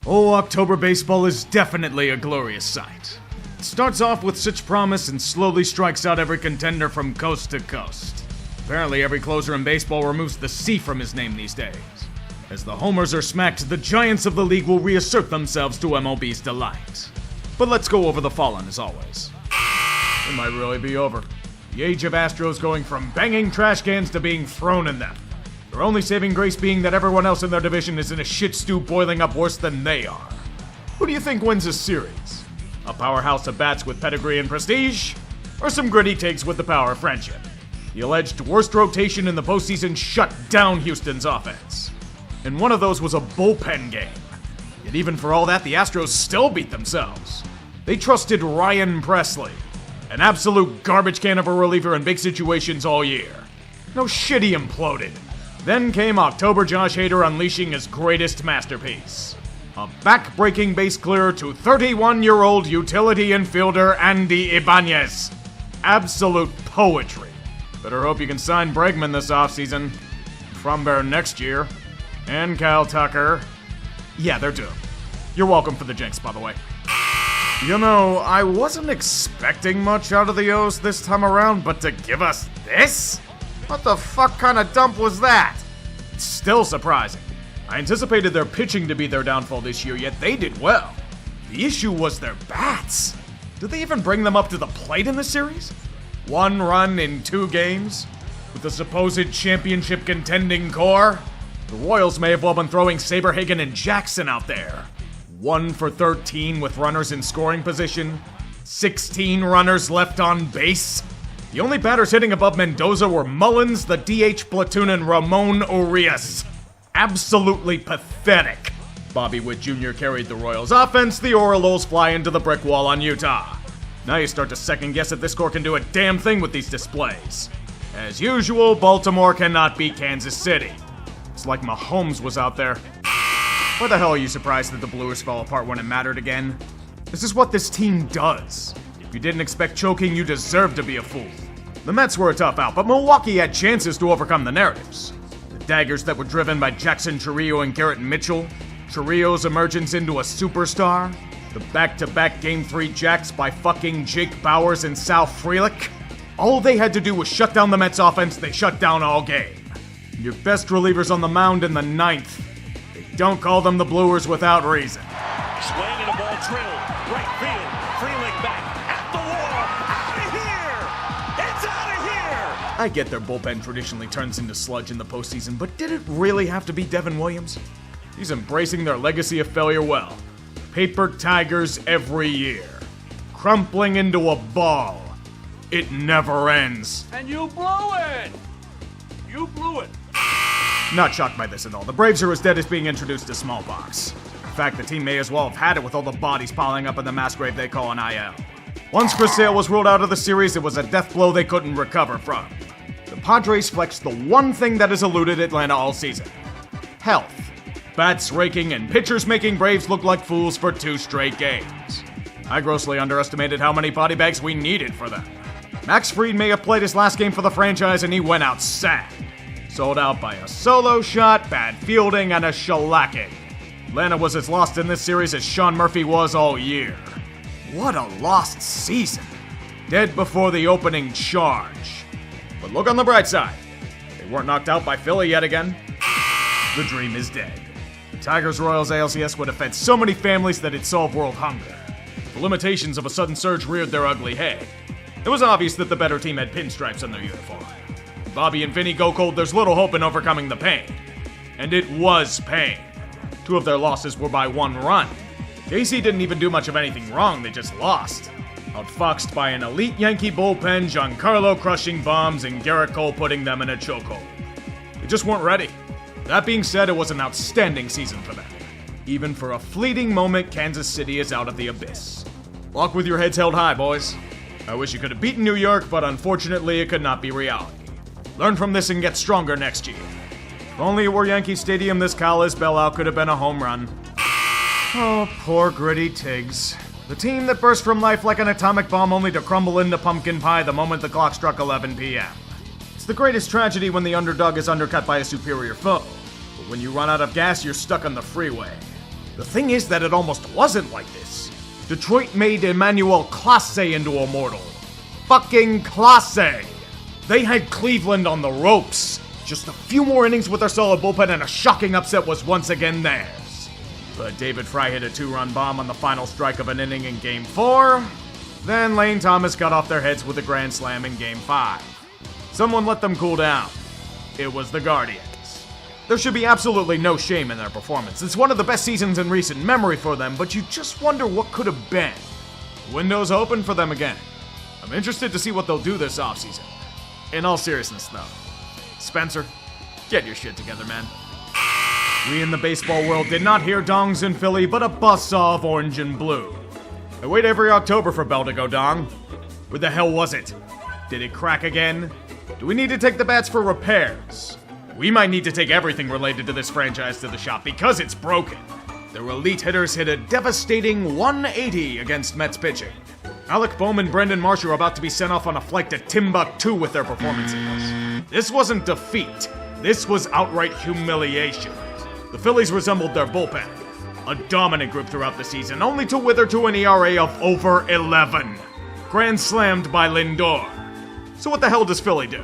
Oh, October baseball is definitely a glorious sight. It starts off with such promise and slowly strikes out every contender from coast to coast. Apparently every closer in baseball removes the C from his name these days. As the homers are smacked, the giants of the league will reassert themselves to MLB's delight. But let's go over the fallen as always. It might really be over. The age of Astros going from banging trash cans to being thrown in them. Their only saving grace being that everyone else in their division is in a shit stew boiling up worse than they are. Who do you think wins this series? A powerhouse of bats with pedigree and prestige? Or some gritty takes with the power of friendship? The alleged worst rotation in the postseason shut down Houston's offense. And one of those was a bullpen game. Yet even for all that, the Astros still beat themselves. They trusted Ryan Presley, an absolute garbage can of a reliever in big situations all year. No shit, he imploded. Then came October Josh Hader unleashing his greatest masterpiece. A back-breaking base clearer to 31-year-old utility infielder Andy Ibanez. Absolute poetry. Better hope you can sign Bregman this offseason. Frombear next year. And Kyle Tucker. Yeah, they're doomed. You're welcome for the jinx, by the way. You know, I wasn't expecting much out of the O's this time around, but to give us this? What the fuck kind of dump was that? It's still surprising. I anticipated their pitching to be their downfall this year, yet they did well. The issue was their bats. Did they even bring them up to the plate in the series? 1 run in 2 games? With the supposed championship contending core? The Royals may have well been throwing Saberhagen and Jackson out there. 1 for 13 with runners in scoring position. 16 runners left on base. The only batters hitting above Mendoza were Mullins, the DH platoon, and Ramon Urias. Absolutely pathetic. Bobby Witt Jr. carried the Royals' offense. The Orioles fly into the brick wall on Utah. Now you start to second guess if this core can do a damn thing with these displays. As usual, Baltimore cannot beat Kansas City. It's like Mahomes was out there. Why the hell are you surprised that the Bluers fell apart when it mattered again? This is what this team does. If you didn't expect choking, you deserve to be a fool. The Mets were a tough out, but Milwaukee had chances to overcome the narratives. The daggers that were driven by Jackson Chourio and Garrett Mitchell, Chourillo's emergence into a superstar, the back-to-back Game 3 jacks by fucking Jake Bauers and Sal Frelick. All they had to do was shut down the Mets offense. They shut down all game. Your best relievers on the mound in the 9th. They don't call them the Bluers without reason. Swing and a ball drilled. Right field. Frelick back. At the wall. Out of here! It's out of here! I get their bullpen traditionally turns into sludge in the postseason, but did it really have to be Devin Williams? He's embracing their legacy of failure well. Paper tigers every year. Crumpling into a ball. It never ends. And you blew it! You blew it. Not shocked by this at all. The Braves are as dead as being introduced to smallpox. In fact, the team may as well have had it with all the bodies piling up in the mass grave they call an IL. Once Chris Sale was ruled out of the series, it was a death blow they couldn't recover from. The Padres flexed the one thing that has eluded Atlanta all season. Health. Bats raking and pitchers making Braves look like fools for 2 straight games. I grossly underestimated how many body bags we needed for them. Max Fried may have played his last game for the franchise and he went out sad. Sold out by a solo shot, bad fielding, and a shellacking. Atlanta was as lost in this series as Sean Murphy was all year. What a lost season. Dead before the opening charge. But look on the bright side. They weren't knocked out by Philly yet again. The dream is dead. The Tigers-Royals ALCS would have fed so many families that it'd solve world hunger. The limitations of a sudden surge reared their ugly head. It was obvious that the better team had pinstripes on their uniform. Bobby and Vinny go cold, there's little hope in overcoming the pain. And it was pain. 2 of their losses were by 1 run. KC didn't even do much of anything wrong, they just lost. Outfoxed by an elite Yankee bullpen, Giancarlo crushing bombs, and Garrett Cole putting them in a chokehold. They just weren't ready. That being said, it was an outstanding season for them. Even for a fleeting moment, Kansas City is out of the abyss. Walk with your heads held high, boys. I wish you could have beaten New York, but unfortunately it could not be reality. Learn from this and get stronger next year. If only it were Yankee Stadium, this Callis bailout could have been a home run. Oh, poor gritty Tiggs. The team that burst from life like an atomic bomb only to crumble into pumpkin pie the moment the clock struck 11 p.m. It's the greatest tragedy when the underdog is undercut by a superior foe. But when you run out of gas, you're stuck on the freeway. The thing is that it almost wasn't like this. Detroit made Emmanuel Clase into a mortal. Fucking Clase! They had Cleveland on the ropes. Just a few more innings with their solid bullpen and a shocking upset was once again theirs. But David Fry hit a 2-run bomb on the final strike of an inning in Game 4. Then Lane Thomas cut off their heads with a grand slam in Game 5. Someone let them cool down. It was the Guardians. There should be absolutely no shame in their performance. It's one of the best seasons in recent memory for them, but you just wonder what could have been. The window's open for them again. I'm interested to see what they'll do this offseason. In all seriousness, though, Spencer, get your shit together, man. We in the baseball world did not hear dongs in Philly, but a buzzsaw of orange and blue. I wait every October for Bell to go dong. Where the hell was it? Did it crack again? Do we need to take the bats for repairs? We might need to take everything related to this franchise to the shop because it's broken. Their elite hitters hit a devastating 180 against Mets pitching. Alec Bohm and Brendan Marsh are about to be sent off on a flight to Timbuktu with their performances. This wasn't defeat. This was outright humiliation. The Phillies resembled their bullpen. A dominant group throughout the season, only to wither to an ERA of over 11. Grand slammed by Lindor. So what the hell does Philly do?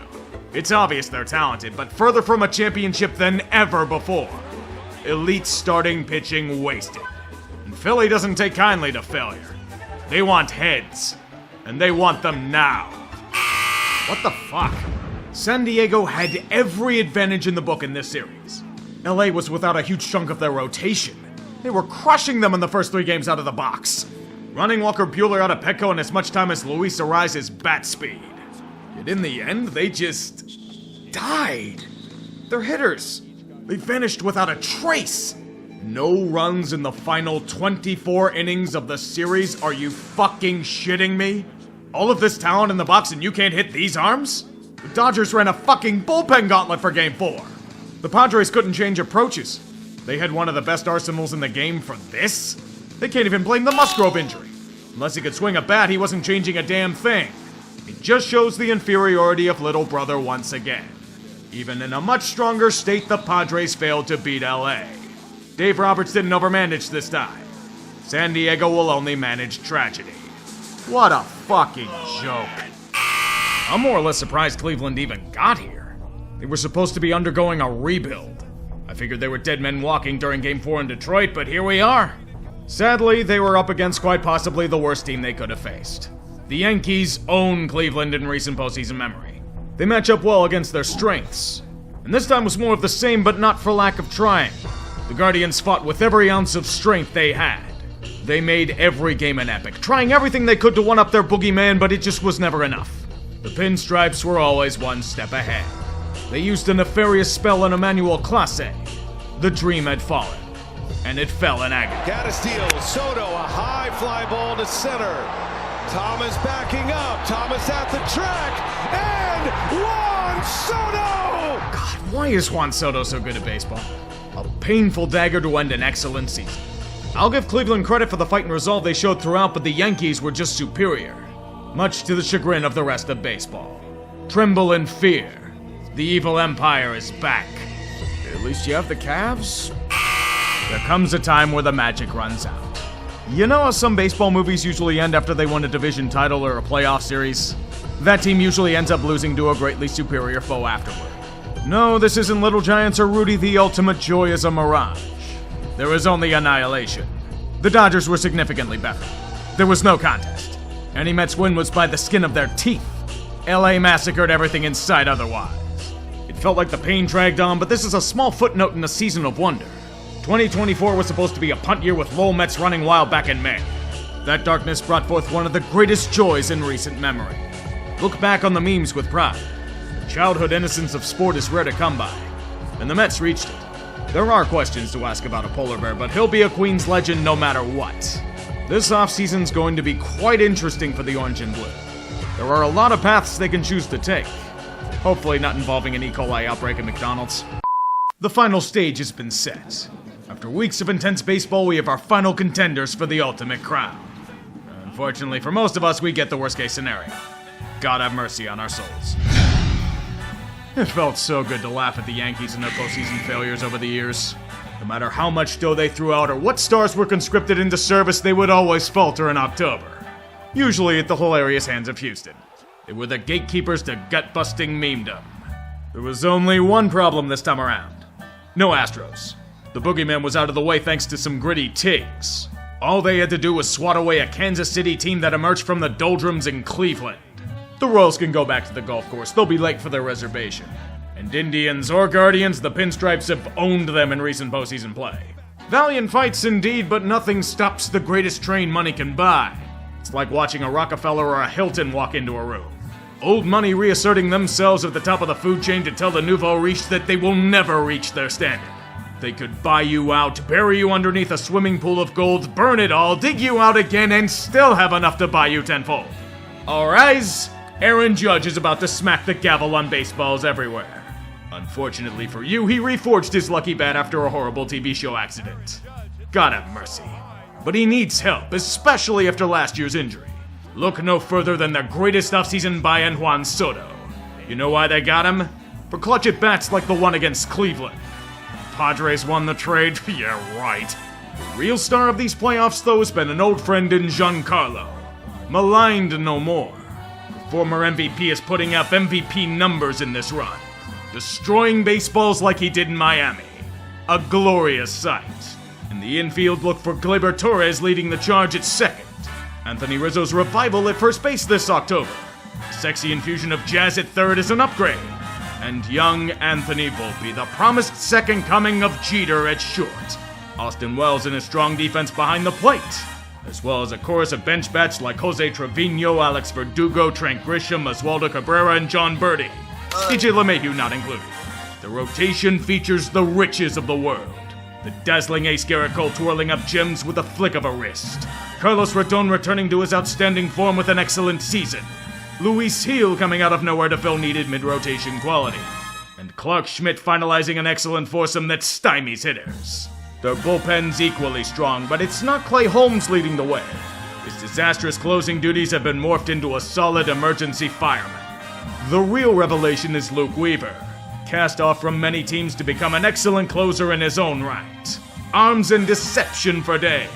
It's obvious they're talented, but further from a championship than ever before. Elite starting pitching wasted. And Philly doesn't take kindly to failure. They want heads, and they want them now. What the fuck? San Diego had every advantage in the book in this series. LA was without a huge chunk of their rotation. They were crushing them in the first 3 games out of the box. Running Walker Buehler out of Petco in as much time as Luis Ariza's bat speed. Yet in the end, they just died. Their hitters, they vanished without a trace. No runs in the final 24 innings of the series? Are you fucking shitting me? All of this talent in the box and you can't hit these arms? The Dodgers ran a fucking bullpen gauntlet for Game 4. The Padres couldn't change approaches. They had one of the best arsenals in the game for this? They can't even blame the Musgrove injury. Unless he could swing a bat, he wasn't changing a damn thing. It just shows the inferiority of little brother once again. Even in a much stronger state, the Padres failed to beat LA. Dave Roberts didn't overmanage this time. San Diego will only manage tragedy. What a fucking joke. I'm more or less surprised Cleveland even got here. They were supposed to be undergoing a rebuild. I figured they were dead men walking during Game 4 in Detroit, but here we are. Sadly, they were up against quite possibly the worst team they could have faced. The Yankees own Cleveland in recent postseason memory. They match up well against their strengths. And this time was more of the same, but not for lack of trying. The Guardians fought with every ounce of strength they had. They made every game an epic, trying everything they could to one-up their boogeyman, but it just was never enough. The Pinstripes were always one step ahead. They used a nefarious spell on Emmanuel Clase. The dream had fallen, and it fell in agony. Got a steal. Soto, a high fly ball to center. Thomas backing up. Thomas at the track. And Juan Soto! God, why is Juan Soto so good at baseball? A painful dagger to end an excellent season. I'll give Cleveland credit for the fight and resolve they showed throughout, but the Yankees were just superior. Much to the chagrin of the rest of baseball. Tremble in fear. The evil empire is back. At least you have the Cavs? There comes a time where the magic runs out. You know how some baseball movies usually end after they win a division title or a playoff series? That team usually ends up losing to a greatly superior foe afterward. No, this isn't Little Giants or Rudy. The ultimate joy is a mirage. There is only annihilation. The Dodgers were significantly better. There was no contest. Any Mets win was by the skin of their teeth. LA massacred everything in sight otherwise. It felt like the pain dragged on, but this is a small footnote in a season of wonder. 2024 was supposed to be a punt year with Lowell Mets running wild back in May. That darkness brought forth one of the greatest joys in recent memory. Look back on the memes with pride. The childhood innocence of sport is rare to come by, and the Mets reached it. There are questions to ask about a polar bear, but he'll be a Queens legend no matter what. This offseason's going to be quite interesting for the orange and blue. There are a lot of paths they can choose to take. Hopefully not involving an E. coli outbreak at McDonald's. The final stage has been set. After weeks of intense baseball, we have our final contenders for the ultimate crown. Unfortunately for most of us, we get the worst case scenario. God have mercy on our souls. It felt so good to laugh at the Yankees and their postseason failures over the years. No matter how much dough they threw out or what stars were conscripted into service, they would always falter in October. Usually at the hilarious hands of Houston. They were the gatekeepers to gut-busting memedom. There was only one problem this time around. No Astros. The boogeyman was out of the way thanks to some gritty Tigs. All they had to do was swat away a Kansas City team that emerged from the doldrums in Cleveland. The Royals can go back to the golf course. They'll be late for their reservation. And Indians or Guardians, the Pinstripes have owned them in recent postseason play. Valiant fights indeed, but nothing stops the greatest train money can buy. It's like watching a Rockefeller or a Hilton walk into a room. Old money reasserting themselves at the top of the food chain to tell the nouveau riche that they will never reach their standard. They could buy you out, bury you underneath a swimming pool of gold, burn it all, dig you out again, and still have enough to buy you tenfold. All rise, Aaron Judge is about to smack the gavel on baseballs everywhere. Unfortunately for you, he reforged his lucky bat after a horrible TV show accident. God have mercy. But he needs help, especially after last year's injury. Look no further than the greatest offseason buy in Juan Soto. You know why they got him? For clutch at bats like the one against Cleveland. Padres won the trade? Yeah, right. The real star of these playoffs, though, has been an old friend in Giancarlo. Maligned no more. The former MVP is putting up MVP numbers in this run. Destroying baseballs like he did in Miami. A glorious sight. In the infield, look for Gleyber Torres leading the charge at second. Anthony Rizzo's revival at first base this October. Sexy infusion of jazz at third is an upgrade. And young Anthony Volpe, the promised second coming of Jeter at short. Austin Wells in a strong defense behind the plate. As well as a chorus of bench bats like Jose Trevino, Alex Verdugo, Trent Grisham, Oswaldo Cabrera, and John Birdie. DJ LeMahieu not included. The rotation features the riches of the world. The dazzling ace Garrett Cole twirling up gems with a flick of a wrist. Carlos Rodon returning to his outstanding form with an excellent season. Luis Gil coming out of nowhere to fill needed mid-rotation quality. And Clark Schmidt finalizing an excellent foursome that stymies hitters. Their bullpen's equally strong, but it's not Clay Holmes leading the way. His disastrous closing duties have been morphed into a solid emergency fireman. The real revelation is Luke Weaver, cast off from many teams to become an excellent closer in his own right. Arms and deception for days.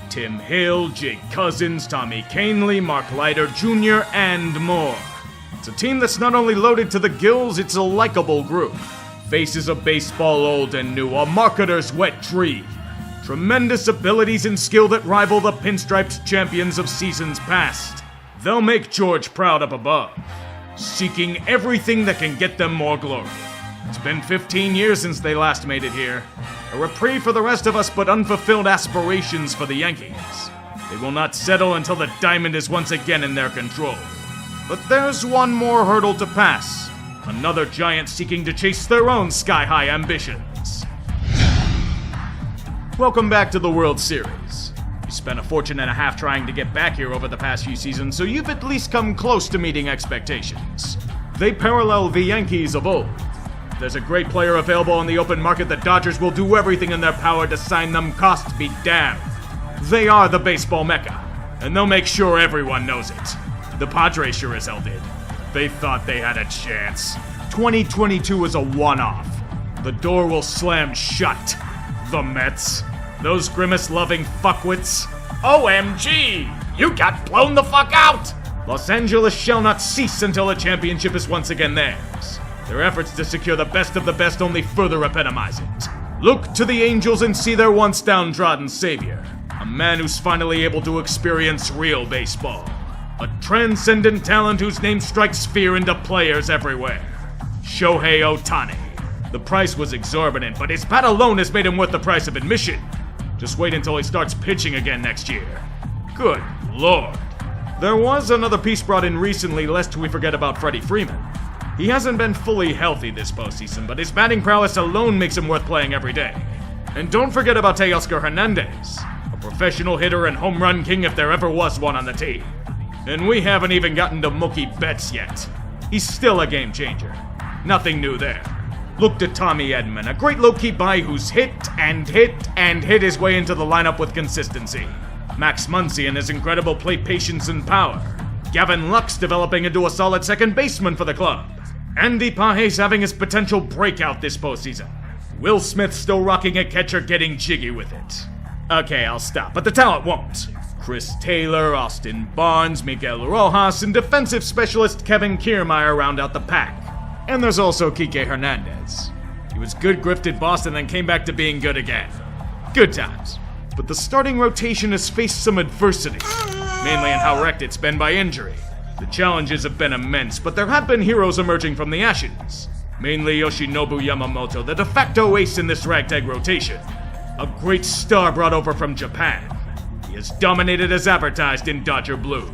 Tim Hill, Jake Cousins, Tommy Kahnle, Mark Leiter Jr., and more. It's a team that's not only loaded to the gills, it's a likable group. Faces of baseball old and new, a marketer's wet dream. Tremendous abilities and skill that rival the Pinstripes champions of seasons past. They'll make George proud up above, seeking everything that can get them more glory. It's been 15 years since they last made it here. A reprieve for the rest of us, but unfulfilled aspirations for the Yankees. They will not settle until the diamond is once again in their control. But there's one more hurdle to pass. Another giant seeking to chase their own sky-high ambitions. Welcome back to the World Series. You spent a fortune and a half trying to get back here over the past few seasons, so you've at least come close to meeting expectations. They parallel the Yankees of old. If there's a great player available on the open market, the Dodgers will do everything in their power to sign them, cost be damned. They are the baseball mecca, and they'll make sure everyone knows it. The Padres sure as hell did. They thought they had a chance. 2022 is a one-off. The door will slam shut. The Mets. Those grimace-loving fuckwits. OMG! You got blown the fuck out! Los Angeles shall not cease until a championship is once again theirs. Their efforts to secure the best of the best only further epitomize it. Look to the Angels and see their once downtrodden savior. A man who's finally able to experience real baseball. A transcendent talent whose name strikes fear into players everywhere. Shohei Ohtani. The price was exorbitant, but his bat alone has made him worth the price of admission. Just wait until he starts pitching again next year. Good lord. There was another piece brought in recently, lest we forget about Freddie Freeman. He hasn't been fully healthy this postseason, but his batting prowess alone makes him worth playing every day. And don't forget about Teoscar Hernandez, a professional hitter and home run king if there ever was one on the team. And we haven't even gotten to Mookie Betts yet. He's still a game changer. Nothing new there. Look to Tommy Edman, a great low-key buy who's hit and hit and hit his way into the lineup with consistency. Max Muncy and his incredible plate patience and power. Gavin Lux developing into a solid second baseman for the club. Andy Pages having his potential breakout this postseason. Will Smith still rocking a catcher getting jiggy with it. Okay, I'll stop, but the talent won't. Chris Taylor, Austin Barnes, Miguel Rojas, and defensive specialist Kevin Kiermaier round out the pack. And there's also Kike Hernandez. He was good grifted Boston, then came back to being good again. Good times. But the starting rotation has faced some adversity, mainly in how wrecked it's been by injury. The challenges have been immense, but there have been heroes emerging from the ashes. Mainly Yoshinobu Yamamoto, the de facto ace in this ragtag rotation. A great star brought over from Japan. He has dominated as advertised in Dodger Blue.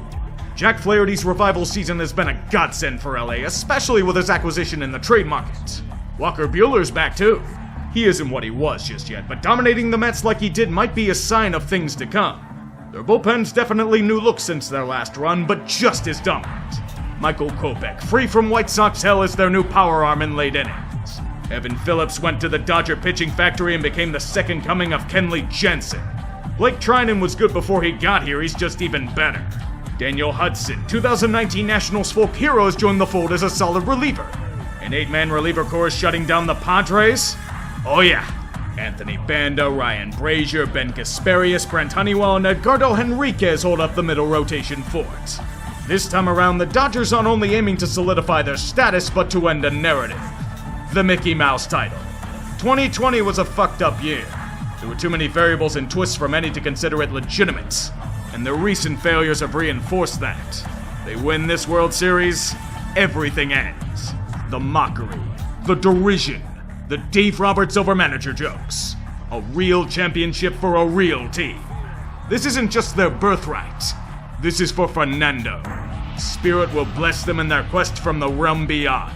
Jack Flaherty's revival season has been a godsend for LA, especially with his acquisition in the trade market. Walker Buehler's back too. He isn't what he was just yet, but dominating the Mets like he did might be a sign of things to come. Their bullpen's definitely new look since their last run, but just as dominant. Michael Kopech, free from White Sox hell, is their new power arm in late innings. Evan Phillips went to the Dodger pitching factory and became the second coming of Kenley Jensen. Blake Trinan was good before he got here, he's just even better. Daniel Hudson, 2019 Nationals folk hero, has joined the fold as a solid reliever. An 8-man reliever corps is shutting down the Padres? Oh yeah. Anthony Banda, Ryan Brazier, Ben Kasperius, Brent Honeywell, and Edgardo Henriquez hold up the middle rotation fort. This time around, the Dodgers aren't only aiming to solidify their status, but to end a narrative. The Mickey Mouse title. 2020 was a fucked up year. There were too many variables and twists for many to consider it legitimate, and the recent failures have reinforced that. They win this World Series, everything ends. The mockery, the derision, the Dave Roberts over manager jokes. A real championship for a real team. This isn't just their birthright. This is for Fernando. Spirit will bless them in their quest from the realm beyond.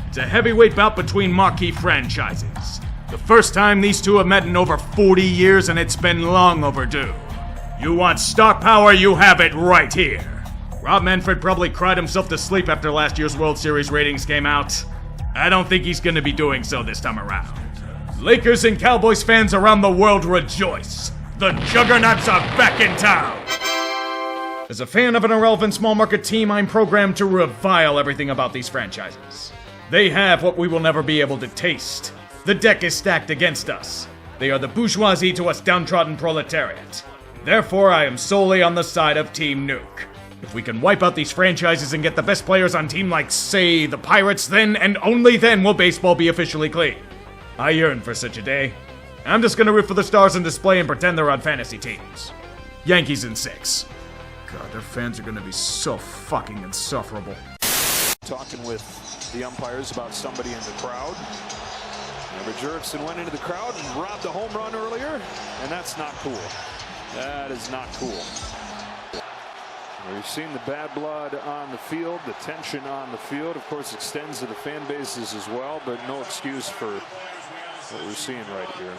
It's a heavyweight bout between marquee franchises. The first time these two have met in over 40 years, and it's been long overdue. You want star power, you have it right here. Rob Manfred probably cried himself to sleep after last year's World Series ratings came out. I don't think he's going to be doing so this time around. Lakers and Cowboys fans around the world rejoice. The juggernauts are back in town. As a fan of an irrelevant small market team, I'm programmed to revile everything about these franchises. They have what we will never be able to taste. The deck is stacked against us. They are the bourgeoisie to us downtrodden proletariat. Therefore, I am solely on the side of Team Nuke. If we can wipe out these franchises and get the best players on team like, say, the Pirates, then and only then will baseball be officially clean. I yearn for such a day. I'm just gonna root for the stars in display and pretend they're on fantasy teams. Yankees in 6. God, their fans are gonna be so fucking insufferable. Talking with the umpires about somebody in the crowd. Remember, Jurickson went into the crowd and robbed a home run earlier, and that's not cool. That is not cool. We've seen the bad blood on the field, the tension on the field, of course, extends to the fan bases as well, but no excuse for what we're seeing right here.